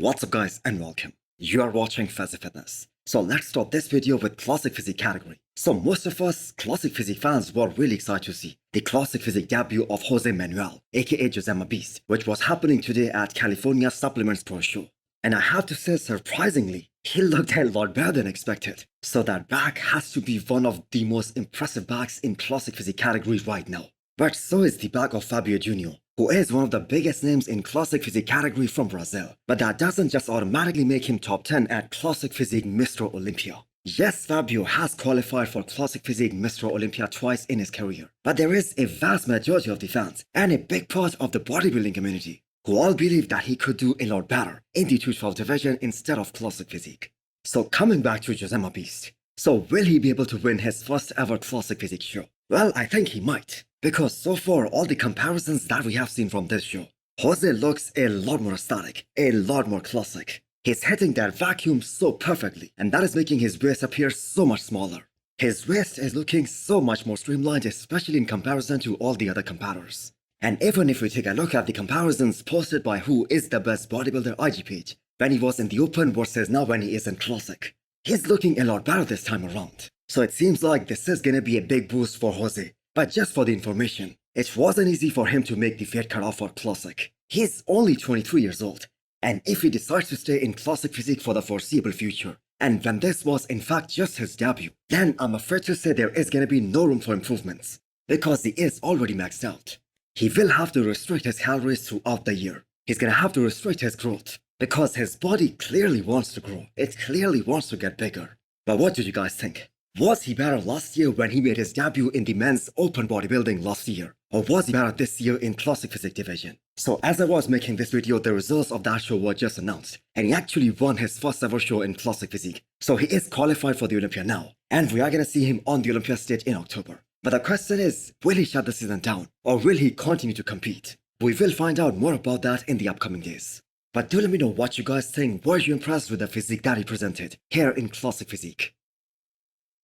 What's up guys and welcome. You are watching Fazi Fitness. So let's start this video with Classic Physique category. So most of us Classic Physique fans were really excited to see the Classic Physique debut of Jose Manuel, aka Josema Beast, which was happening today at California Supplements Pro Show. And I have to say, surprisingly, he looked a lot better than expected. So that back has to be one of the most impressive backs in Classic Physique category right now. But so is the back of Fabio Jr., who is one of the biggest names in Classic Physique category from Brazil. But that doesn't just automatically make him top 10 at Classic Physique Mr. Olympia. Yes, Fabio has qualified for Classic Physique Mr. Olympia twice in his career. But there is a vast majority of the fans and a big part of the bodybuilding community who all believe that he could do a lot better in the 212 division instead of Classic Physique. So coming back to Josema Beast. So will he be able to win his first ever Classic Physique show? Well, I think he might. Because so far, all the comparisons that we have seen from this show, Jose looks a lot more aesthetic, a lot more classic. He's hitting that vacuum so perfectly, and that is making his waist appear so much smaller. His waist is looking so much more streamlined, especially in comparison to all the other competitors. And even if we take a look at the comparisons posted by Who is the Best Bodybuilder IG page, when he was in the open versus now when he is in Classic, he's looking a lot better this time around. So it seems like this is gonna be a big boost for Jose. But just for the information, it wasn't easy for him to make the weight cutoff for Classic. He's only 23 years old, and if he decides to stay in Classic Physique for the foreseeable future, and when this was in fact just his debut, then I'm afraid to say there is gonna be no room for improvements, because he is already maxed out. He will have to restrict his calories throughout the year. He's gonna have to restrict his growth, because his body clearly wants to grow. It clearly wants to get bigger. But what do you guys think? Was he better last year when he made his debut in the men's open bodybuilding last year? Or was he better this year in Classic Physique division? So as I was making this video, the results of that show were just announced. And he actually won his first ever show in Classic Physique. So he is qualified for the Olympia now. And we are gonna see him on the Olympia stage in October. But the question is, will he shut the season down? Or will he continue to compete? We will find out more about that in the upcoming days. But do let me know what you guys think. Were you impressed with the physique that he presented here in Classic Physique?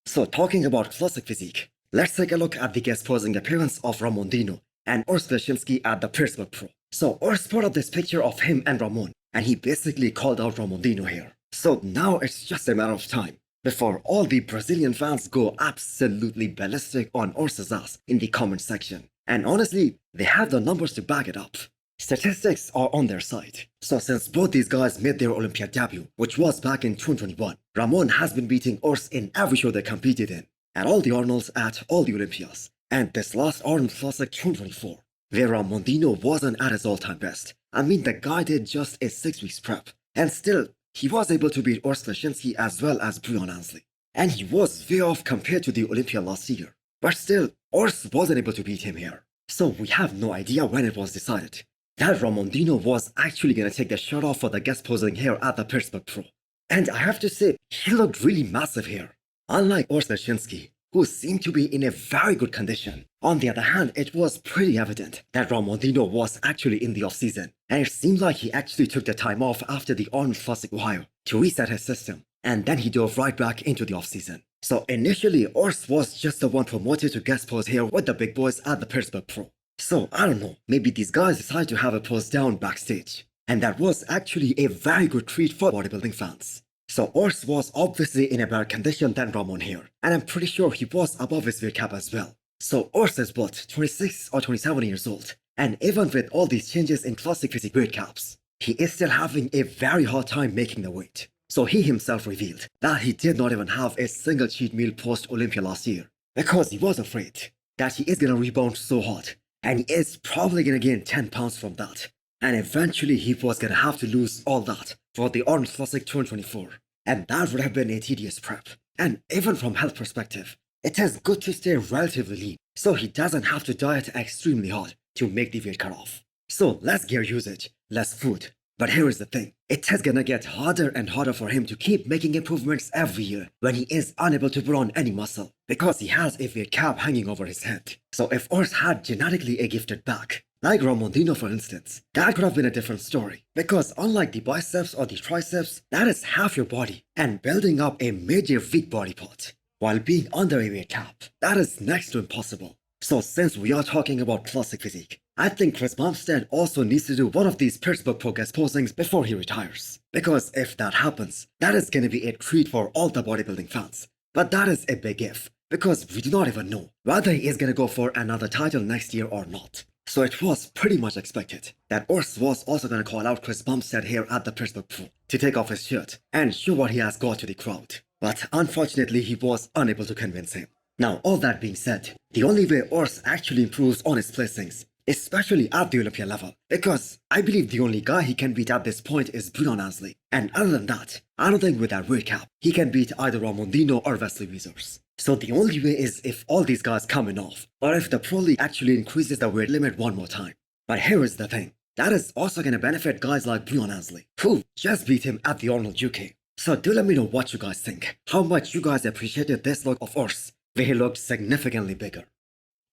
So talking about Classic Physique, let's take a look at the guest posing appearance of Ramon Dino and Urs Kalecinski at the Pittsburgh Pro. So Urs put up this picture of him and Ramon, and he basically called out Ramon Dino here. So now it's just a matter of time before all the Brazilian fans go absolutely ballistic on Urs's ass in the comment section. And honestly, they have the numbers to back it up. Statistics are on their side. So since both these guys made their Olympia debut, which was back in 2021, Ramon has been beating Urs in every show they competed in, at all the Arnolds, at all the Olympias, and this last Arnold Classic 2024, where Ramon Dino wasn't at his all-time best. I mean, the guy did just a 6 weeks prep, and still, he was able to beat Urs Kalecinski as well as Brian Ansley. And he was way off compared to the Olympia last year. But still, Urs wasn't able to beat him here. So we have no idea when it was decided that Ramon Dino was actually gonna take the shirt off for the guest posing here at the Pittsburgh Pro. And I have to say, he looked really massive here. Unlike Urs Kalecinski, who seemed to be in a very good condition. On the other hand, it was pretty evident that Ramon Dino was actually in the off-season, and it seemed like he actually took the time off after the Arnold Classic Ohio to reset his system, and then he dove right back into the off-season. So initially, Urs was just the one promoted to guest pose here with the big boys at the Pittsburgh Pro. So, I don't know, maybe these guys decided to have a pose down backstage. And that was actually a very good treat for bodybuilding fans. So Urs was obviously in a better condition than Ramon here. And I'm pretty sure he was above his weight cap as well. So Urs is what, 26 or 27 years old. And even with all these changes in Classic Physique weight caps, he is still having a very hard time making the weight. So he himself revealed that he did not even have a single cheat meal post-Olympia last year. Because he was afraid that he is gonna rebound so hard. And he is probably gonna gain 10 pounds from that. And eventually he was gonna have to lose all that for the Arnold Classic 2024. And that would have been a tedious prep. And even from health perspective, it is good to stay relatively lean, so he doesn't have to diet extremely hard to make the weight cut off. So less gear usage, less food. But here is the thing, it is gonna get harder and harder for him to keep making improvements every year when he is unable to put on any muscle, because he has a weight cap hanging over his head. So if Urs had genetically a gifted back, like Ramon Dino for instance, that could have been a different story. Because unlike the biceps or the triceps, that is half your body, and building up a major weak body part while being under a weight cap, that is next to impossible. So since we are talking about classic physique, I think Chris Bumstead also needs to do one of these Pittsburgh Pro guest posings before he retires. Because if that happens, that is gonna be a treat for all the bodybuilding fans. But that is a big if, because we do not even know whether he is gonna go for another title next year or not. So it was pretty much expected that Urs was also gonna call out Chris Bumstead here at the Pittsburgh Pro to take off his shirt and show what he has got to the crowd. But unfortunately, he was unable to convince him. Now, all that being said, the only way Urs actually improves on his placings, especially at the Olympia level, because I believe the only guy he can beat at this point is Bruno Ansley. And other than that, I don't think with that weight cap, he can beat either Ramon Dino or Wesley Wiesers. So the only way is if all these guys coming off, or if the Pro League actually increases the weight limit one more time. But here is the thing, that is also gonna benefit guys like Bruno Ansley, who just beat him at the Arnold UK. So do let me know what you guys think, how much you guys appreciated this look of Urs, where he looked significantly bigger.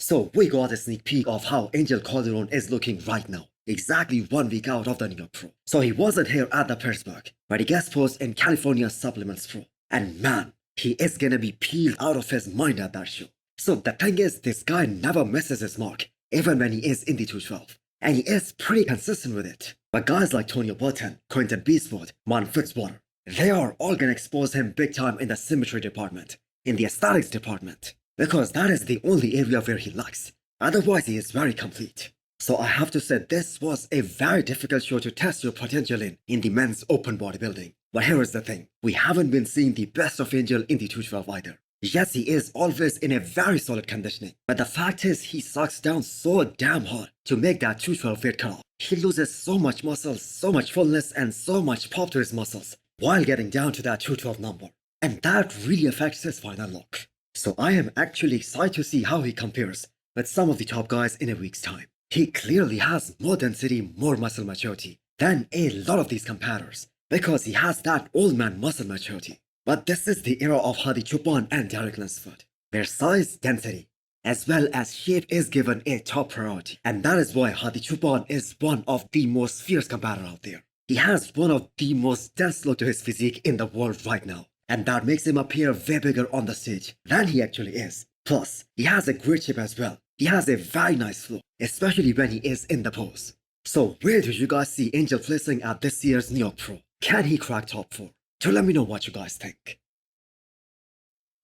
So we got a sneak peek of how Angel Calderon is looking right now, exactly 1 week out of the New York Pro. So he wasn't here at the Pittsburgh, but he guest posed in California Supplements Pro. And man, he is gonna be peeled out of his mind at that show. So the thing is, this guy never misses his mark, even when he is in the 212. And he is pretty consistent with it. But guys like Tony Burton, Quentin Beastwood, Man Fitzwater, they are all gonna expose him big time in the symmetry department, in the aesthetics department, because that is the only area where he lacks. Otherwise, he is very complete. So I have to say this was a very difficult show to test your potential in the men's open bodybuilding. But here is the thing, we haven't been seeing the best of Angel in the 212 either. Yes, he is always in a very solid conditioning, but the fact is he sucks down so damn hard to make that 212 weight cut off. He loses so much muscle, so much fullness, and so much pop to his muscles while getting down to that 212 number. And that really affects his final look. So I am actually excited to see how he compares with some of the top guys in a week's time. He clearly has more density, more muscle maturity than a lot of these competitors, because he has that old man muscle maturity. But this is the era of Hadi Choopan and Derek Lunsford, where size, density, as well as shape is given a top priority. And that is why Hadi Choopan is one of the most fierce competitors out there. He has one of the most dense look to his physique in the world right now. And that makes him appear way bigger on the stage than he actually is. Plus, he has a great shape as well. He has a very nice flow, especially when he is in the pose. So where do you guys see Angel placing at this year's New York Pro? Can he crack top 4? So let me know what you guys think.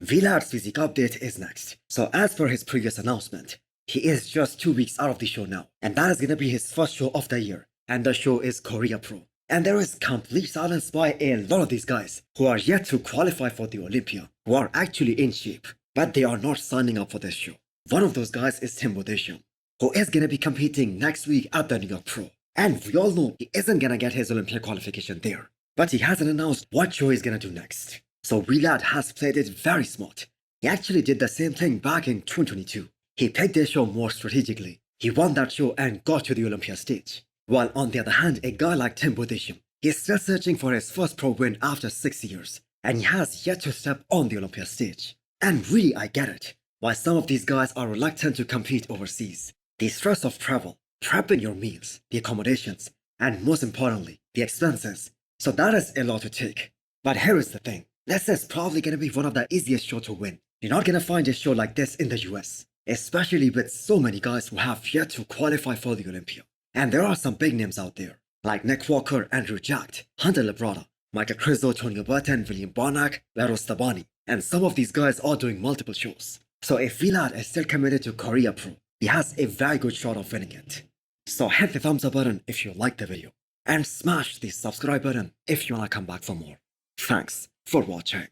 VAD's physique update is next. So as per his previous announcement, he is just 2 weeks out of the show now. And that is gonna be his first show of the year. And the show is Korea Pro. And there is complete silence by a lot of these guys who are yet to qualify for the Olympia, who are actually in shape, but they are not signing up for this show. One of those guys is Tim Bodesham, who is gonna be competing next week at the New York Pro. And we all know he isn't gonna get his Olympia qualification there, but he hasn't announced what show he's gonna do next. So VAD has played it very smart. He actually did the same thing back in 2022. He picked their show more strategically. He won that show and got to the Olympia stage. While on the other hand, a guy like Tim Bodesham, he is still searching for his first pro win after 6 years, and he has yet to step on the Olympia stage. And really, I get it, why some of these guys are reluctant to compete overseas. The stress of travel, prepping your meals, the accommodations, and most importantly, the expenses. So that is a lot to take. But here is the thing, this is probably gonna be one of the easiest shows to win. You're not gonna find a show like this in the US, especially with so many guys who have yet to qualify for the Olympia. And there are some big names out there, like Nick Walker, Andrew Jack, Hunter Labrada, Michael Cruz, Tony Burton, William Barnack, Laros Tabani, and some of these guys are doing multiple shows. So if VAD is still committed to Korea Pro, he has a very good shot of winning it. So hit the thumbs up button if you liked the video, and smash the subscribe button if you wanna come back for more. Thanks for watching.